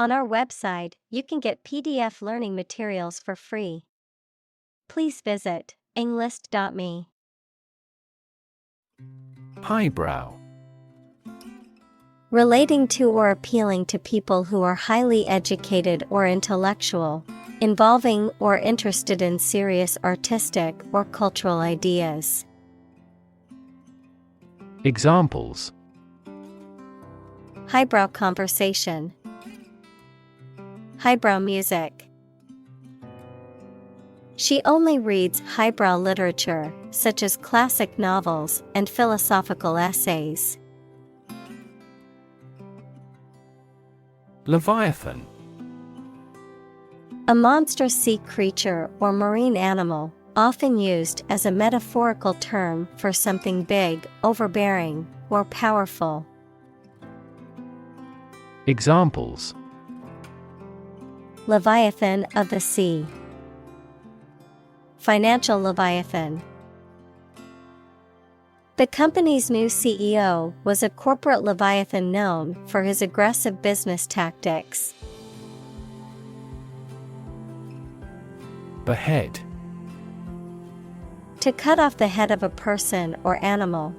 On our website, you can get PDF learning materials for free. Please visit englist.me. Highbrow. Relating to or appealing to people who are highly educated or intellectual, involving or interested in serious artistic or cultural ideas. Examples: Highbrow conversation, highbrow music. She only reads highbrow literature, such as classic novels and philosophical essays. Leviathan. A monstrous sea creature or marine animal, often used as a metaphorical term for something big, overbearing, or powerful. Examples: Leviathan of the sea, financial leviathan. The company's new CEO was a corporate leviathan known for his aggressive business tactics. Behead. To cut off the head of a person or animal.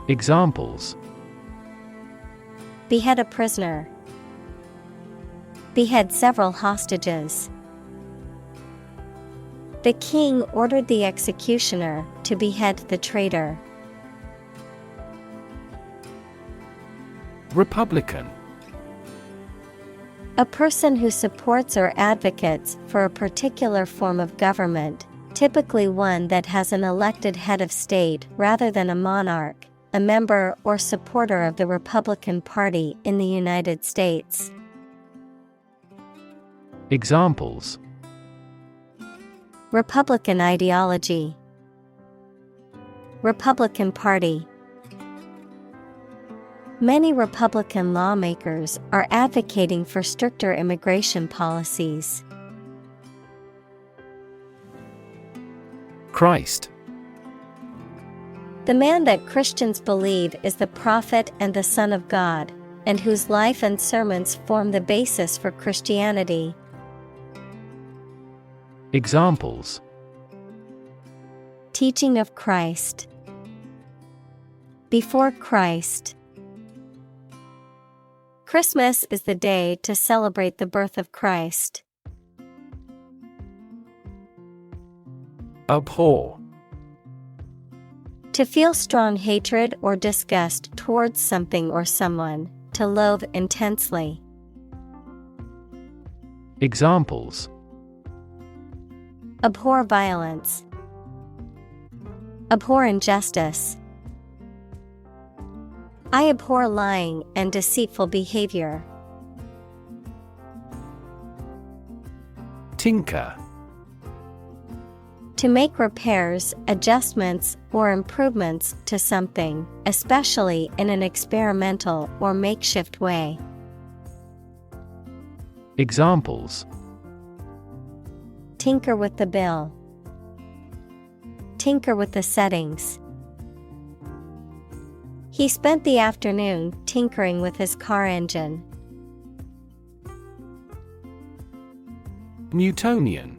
Examples: Behead a prisoner. Behead several hostages. The king ordered the executioner to behead the traitor. Republican. A person who supports or advocates for a particular form of government, typically one that has an elected head of state rather than a monarch, a member or supporter of the Republican Party in the United States. Examples: Republican ideology, Republican Party. Many Republican lawmakers are advocating for stricter immigration policies. Christ. The man that Christians believe is the prophet and the Son of God, and whose life and sermons form the basis for Christianity. Examples: Teaching of Christ, before Christ. Christmas is the day to celebrate the birth of Christ. Abhor. To feel strong hatred or disgust towards something or someone, to loathe intensely. Examples: Abhor violence, abhor injustice. I abhor lying and deceitful behavior. Tinker. To make repairs, adjustments, or improvements to something, especially in an experimental or makeshift way. Examples: Tinker with the bill, tinker with the settings. He spent the afternoon tinkering with his car engine. Newtonian.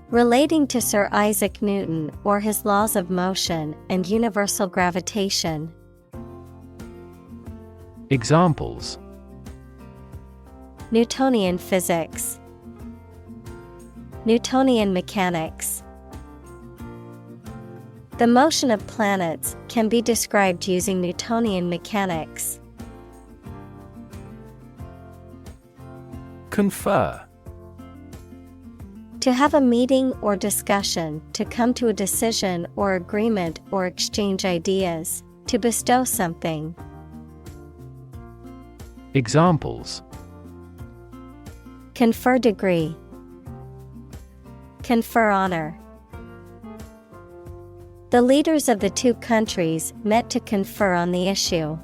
Relating to Sir Isaac Newton or his laws of motion and universal gravitation. Examples: Newtonian physics, Newtonian mechanics. The motion of planets can be described using Newtonian mechanics. Confer. To have a meeting or discussion, to come to a decision or agreement or exchange ideas, to bestow something. Examples: Confer degree, confer honor. The leaders of the two countries met to confer on the issue.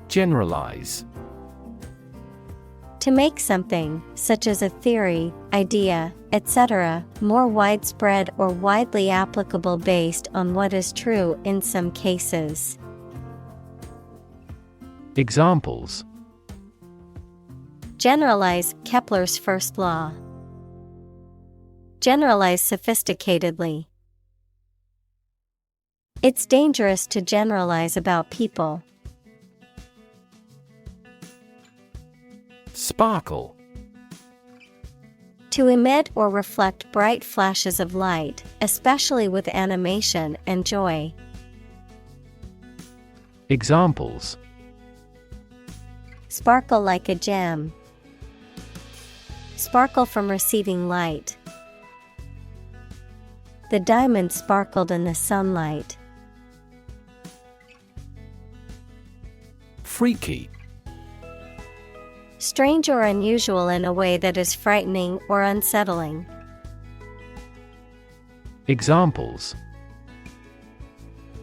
Generalize. To make something, such as a theory, idea, etc., more widespread or widely applicable based on what is true in some cases. Examples: Generalize Kepler's first law. Generalize sophisticatedly. It's dangerous to generalize about people. Sparkle. To emit or reflect bright flashes of light, especially with animation and joy. Examples: Sparkle like a gem. Sparkle from receiving light. The diamond sparkled in the sunlight. Freaky. Strange or unusual in a way that is frightening or unsettling. Examples: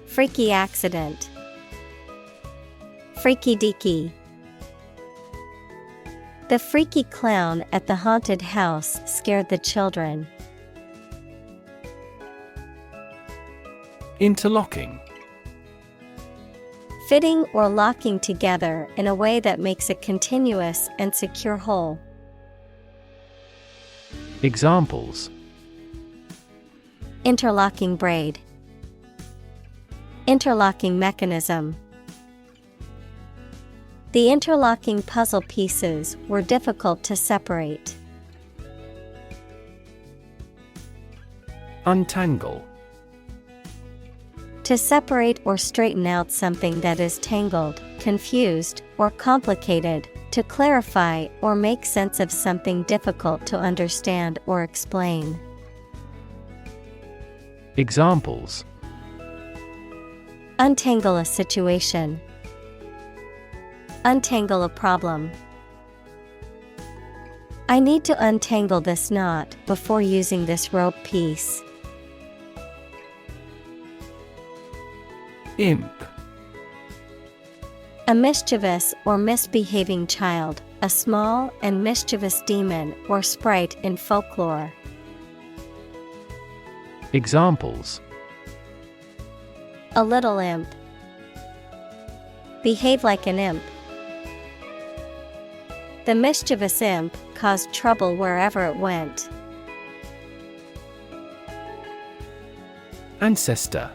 Freaky accident. Freaky deaky. The freaky clown at the haunted house scared the children. Interlocking. Fitting or locking together in a way that makes a continuous and secure whole. Examples: Interlocking braid. Interlocking mechanism. The interlocking puzzle pieces were difficult to separate. Untangle. To separate or straighten out something that is tangled, confused, or complicated, to clarify or make sense of something difficult to understand or explain. Examples: Untangle a situation. Untangle a problem. I need to untangle this knot before using this rope piece. Imp. A mischievous or misbehaving child, a small and mischievous demon or sprite in folklore. Examples: A little imp. Behave like an imp. The mischievous imp caused trouble wherever it went. Ancestor.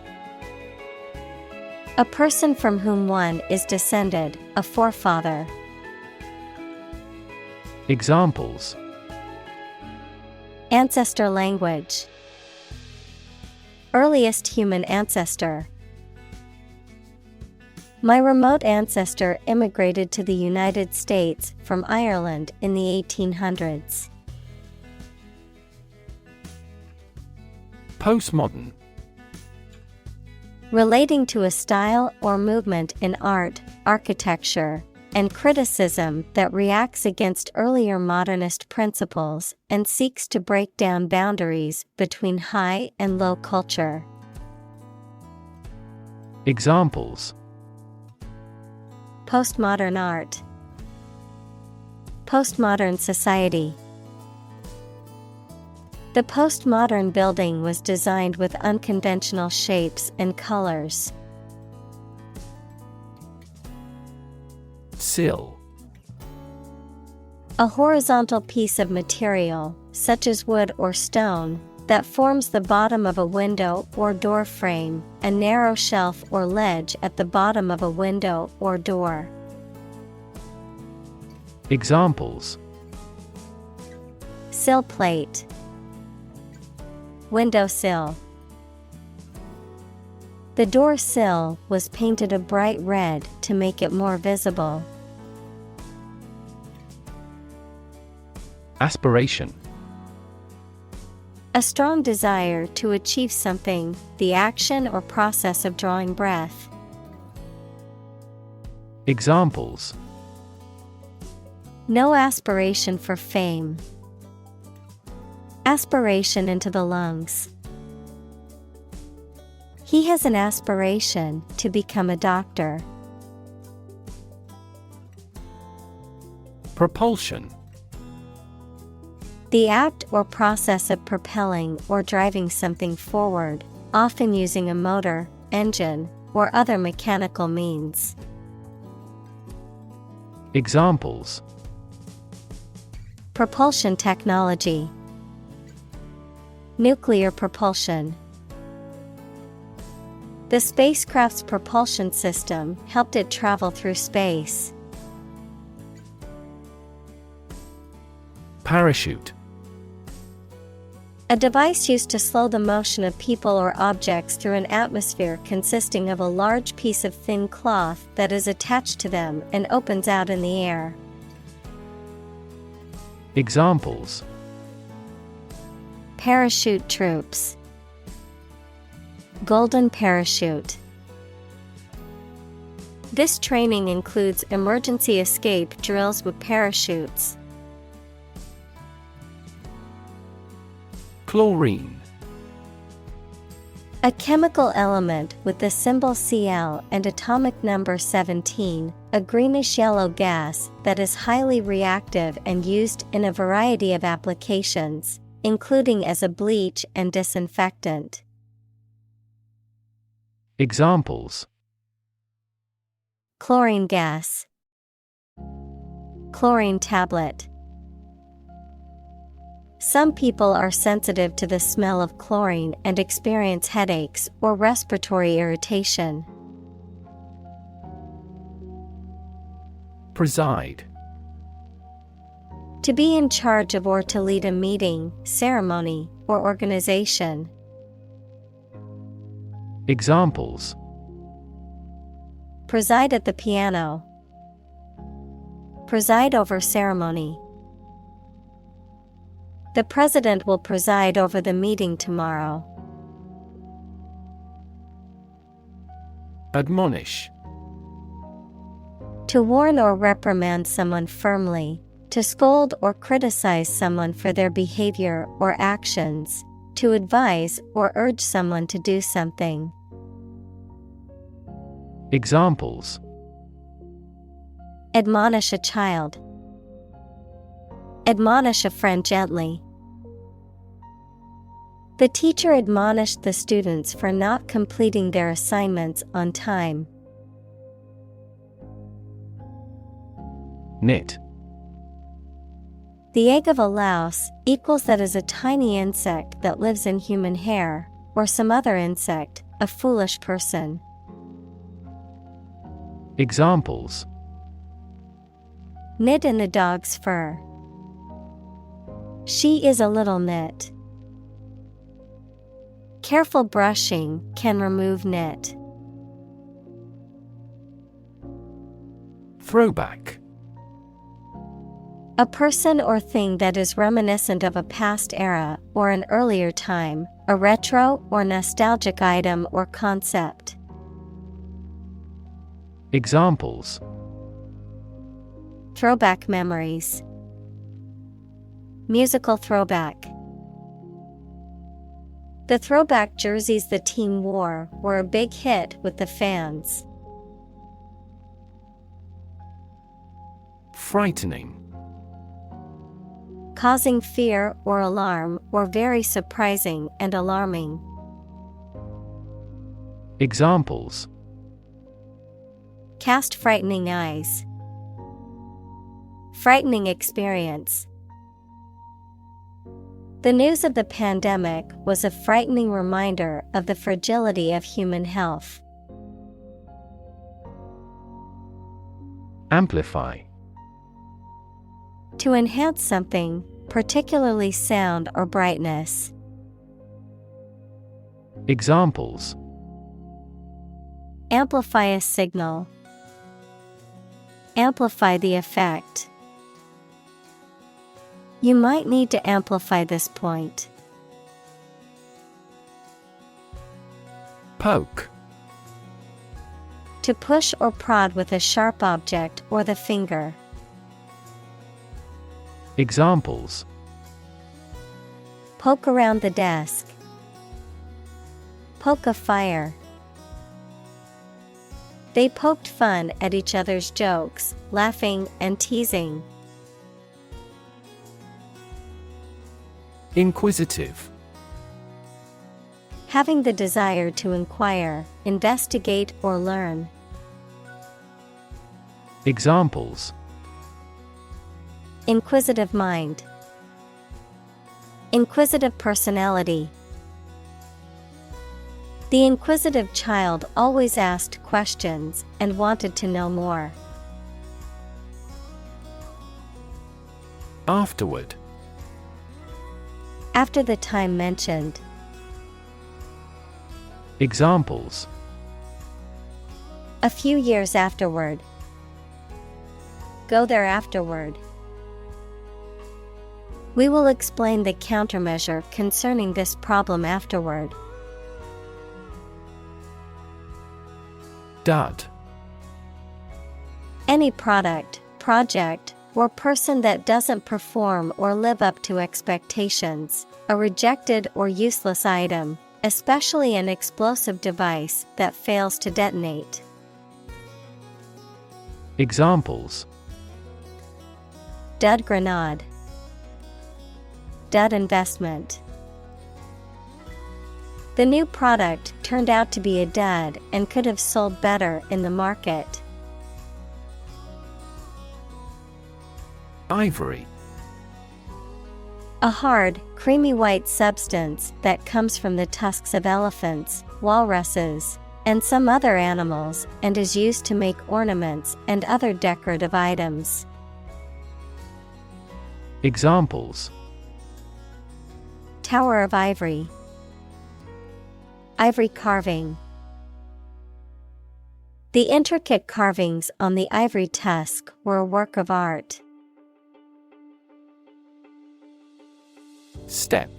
A person from whom one is descended, a forefather. Examples: Ancestor language. Earliest human ancestor. My remote ancestor immigrated to the United States from Ireland in the 1800s. Postmodern. Relating to a style or movement in art, architecture, and criticism that reacts against earlier modernist principles and seeks to break down boundaries between high and low culture. Examples: Postmodern art. Postmodern society. The postmodern building was designed with unconventional shapes and colors. Sill. A horizontal piece of material, such as wood or stone, that forms the bottom of a window or door frame, a narrow shelf or ledge at the bottom of a window or door. Examples: Sill plate. Windowsill. The door sill was painted a bright red to make it more visible. Aspiration. A strong desire to achieve something, the action or process of drawing breath. Examples: No aspiration for fame. Aspiration into the lungs. He has an aspiration to become a doctor. Propulsion. The act or process of propelling or driving something forward, often using a motor, engine, or other mechanical means. Examples: propulsion technology, nuclear propulsion. The spacecraft's propulsion system helped it travel through space. Parachute. A device used to slow the motion of people or objects through an atmosphere consisting of a large piece of thin cloth that is attached to them and opens out in the air. Examples: parachute troops, golden parachute. This training includes emergency escape drills with parachutes. Chlorine. A chemical element with the symbol Cl and atomic number 17, a greenish-yellow gas that is highly reactive and used in a variety of applications, including as a bleach and disinfectant. Examples: chlorine gas, chlorine tablet. Some people are sensitive to the smell of chlorine and experience headaches or respiratory irritation. Preside. To be in charge of or to lead a meeting, ceremony, or organization. Examples: preside at the piano, preside over ceremony. The president will preside over the meeting tomorrow. Admonish. To warn or reprimand someone firmly, to scold or criticize someone for their behavior or actions, to advise or urge someone to do something. Examples: admonish a child, admonish a friend gently. The teacher admonished the students for not completing their assignments on time. Knit. The egg of a louse equals that is a tiny insect that lives in human hair, or some other insect, a foolish person. Examples: knit in the dog's fur. She is a little knit. Careful brushing can remove knit. Throwback. A person or thing that is reminiscent of a past era or an earlier time, a retro or nostalgic item or concept. Examples: throwback memories, musical throwback. The throwback jerseys the team wore were a big hit with the fans. Frightening. Causing fear or alarm, or very surprising and alarming. Examples: cast frightening eyes, frightening experience. The news of the pandemic was a frightening reminder of the fragility of human health. Amplify. To enhance something, particularly sound or brightness. Examples: amplify a signal, amplify the effect. You might need to amplify this point. Poke. To push or prod with a sharp object or the finger. Examples: poke around the desk, poke a fire. They poked fun at each other's jokes, laughing and teasing. Inquisitive. Having the desire to inquire, investigate, or learn. Examples: Inquisitive mind. Inquisitive personality. The inquisitive child always asked questions and wanted to know more. Afterward. After the time mentioned. Examples: A few years afterward. Go there afterward. We will explain the countermeasure concerning this problem afterward. Dud. Any product, project, or person that doesn't perform or live up to expectations, a rejected or useless item, especially an explosive device that fails to detonate. Examples: Dud grenade. Dud investment. The new product turned out to be a dud and could have sold better in the market. Ivory. A hard, creamy white substance that comes from the tusks of elephants, walruses, and some other animals and is used to make ornaments and other decorative items. Examples: Tower of ivory. Ivory carving. The intricate carvings on the ivory tusk were a work of art. Step.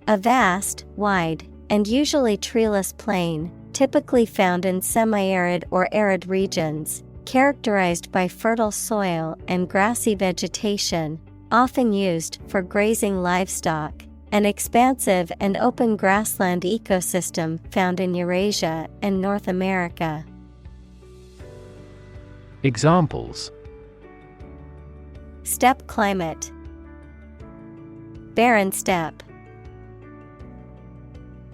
A vast, wide, and usually treeless plain, typically found in semi-arid or arid regions, characterized by fertile soil and grassy vegetation, often used for grazing livestock. An expansive and open grassland ecosystem found in Eurasia and North America. Examples: Steppe climate. Barren steppe.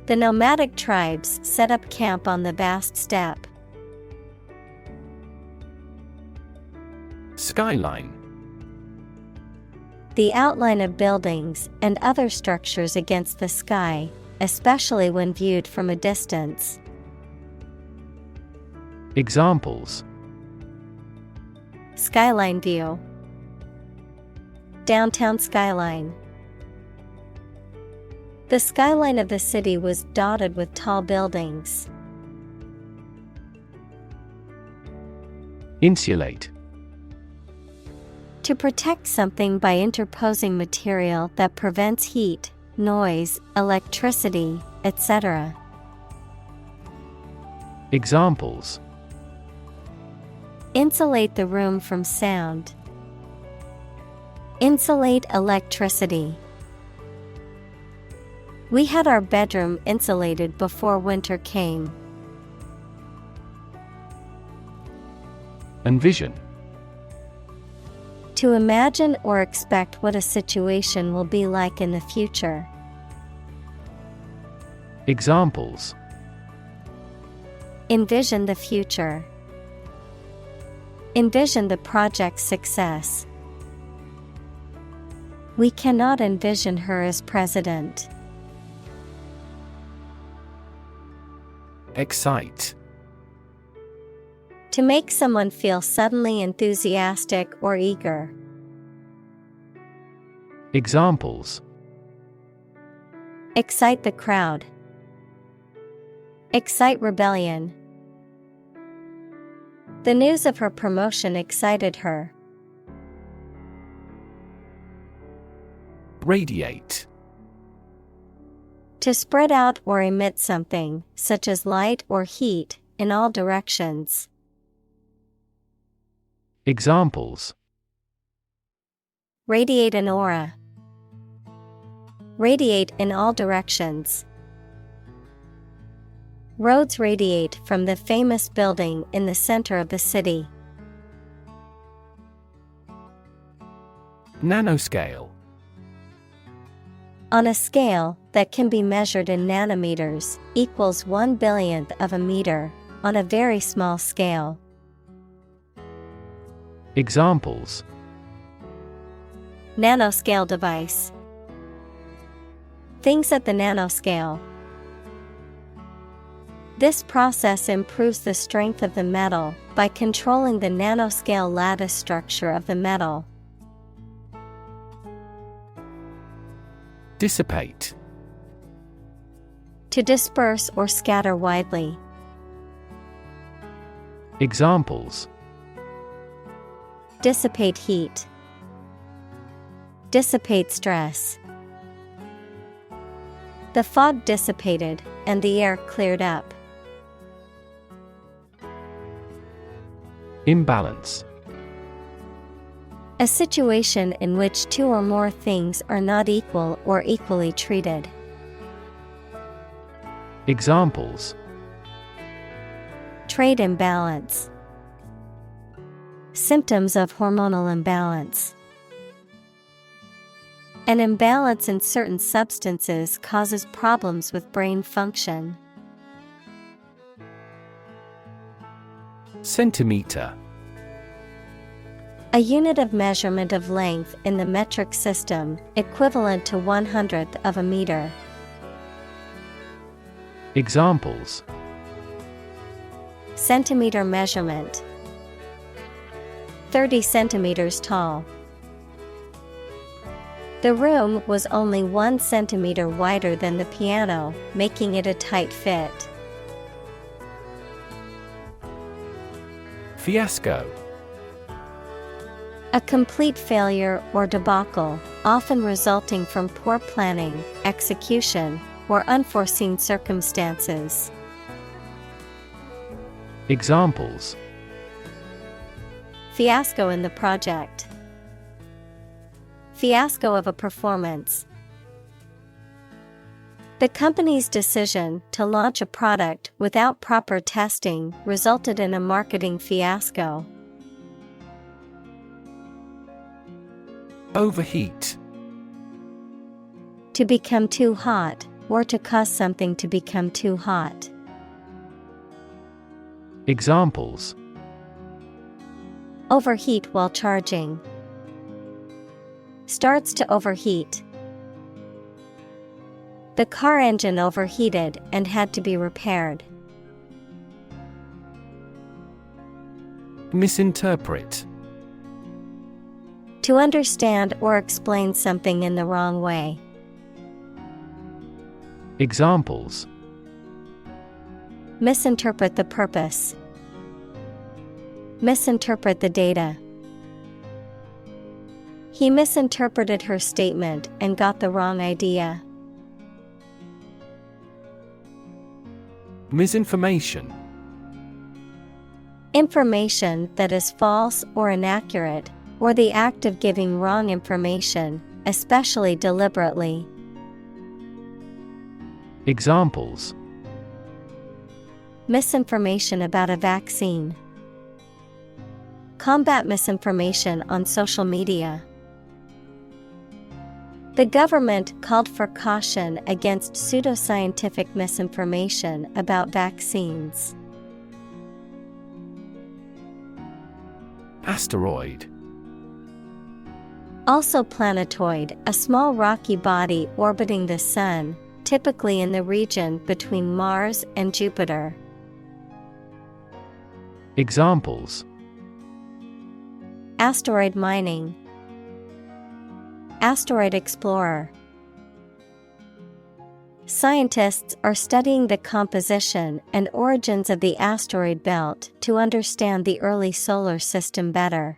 The nomadic tribes set up camp on the vast steppe. Skyline. The outline of buildings and other structures against the sky, especially when viewed from a distance. Examples: Skyline view. Downtown skyline. The skyline of the city was dotted with tall buildings. Insulate. To protect something by interposing material that prevents heat, noise, electricity, etc. Examples: Insulate the room from sound. Insulate electricity. We had our bedroom insulated before winter came. Envision. To imagine or expect what a situation will be like in the future. Examples: Envision the future. Envision the project's success. We cannot envision her as president. Excite. To make someone feel suddenly enthusiastic or eager. Examples: Excite the crowd. Excite rebellion. The news of her promotion excited her. Radiate. To spread out or emit something, such as light or heat, in all directions. Examples: Radiate an aura. Radiate in all directions. Roads radiate from the famous building in the center of the city. Nanoscale. On a scale that can be measured in nanometers, equals 1/1000th of a meter, on a very small scale. Examples: Nanoscale device. Things at the nanoscale. This process improves the strength of the metal by controlling the nanoscale lattice structure of the metal. Dissipate. To disperse or scatter widely. Examples: Dissipate heat. Dissipate stress. The fog dissipated and the air cleared up. Imbalance. A situation in which two or more things are not equal or equally treated. Examples: Trade imbalance. Symptoms of hormonal imbalance. An imbalance in certain substances causes problems with brain function. Centimeter. A unit of measurement of length in the metric system, equivalent to 1/100th of a meter. Examples: Centimeter measurement. 30 centimeters tall. The room was only 1 centimeter wider than the piano, making it a tight fit. Fiasco. A complete failure or debacle, often resulting from poor planning, execution, or unforeseen circumstances. Examples: Fiasco in the project. Fiasco of a performance. The company's decision to launch a product without proper testing resulted in a marketing fiasco. Overheat. To become too hot, or to cause something to become too hot. Examples: Overheat while charging. Starts to overheat. The car engine overheated and had to be repaired. Misinterpret. To understand or explain something in the wrong way. Examples: Misinterpret the purpose. Misinterpret the data. He misinterpreted her statement and got the wrong idea. Misinformation. Information that is false or inaccurate, or the act of giving wrong information, especially deliberately. Examples: Misinformation about a vaccine. Combat misinformation on social media. The government called for caution against pseudoscientific misinformation about vaccines. Asteroid. Also planetoid, a small rocky body orbiting the Sun, typically in the region between Mars and Jupiter. Examples: Asteroid mining. Asteroid explorer. Scientists are studying the composition and origins of the asteroid belt to understand the early solar system better.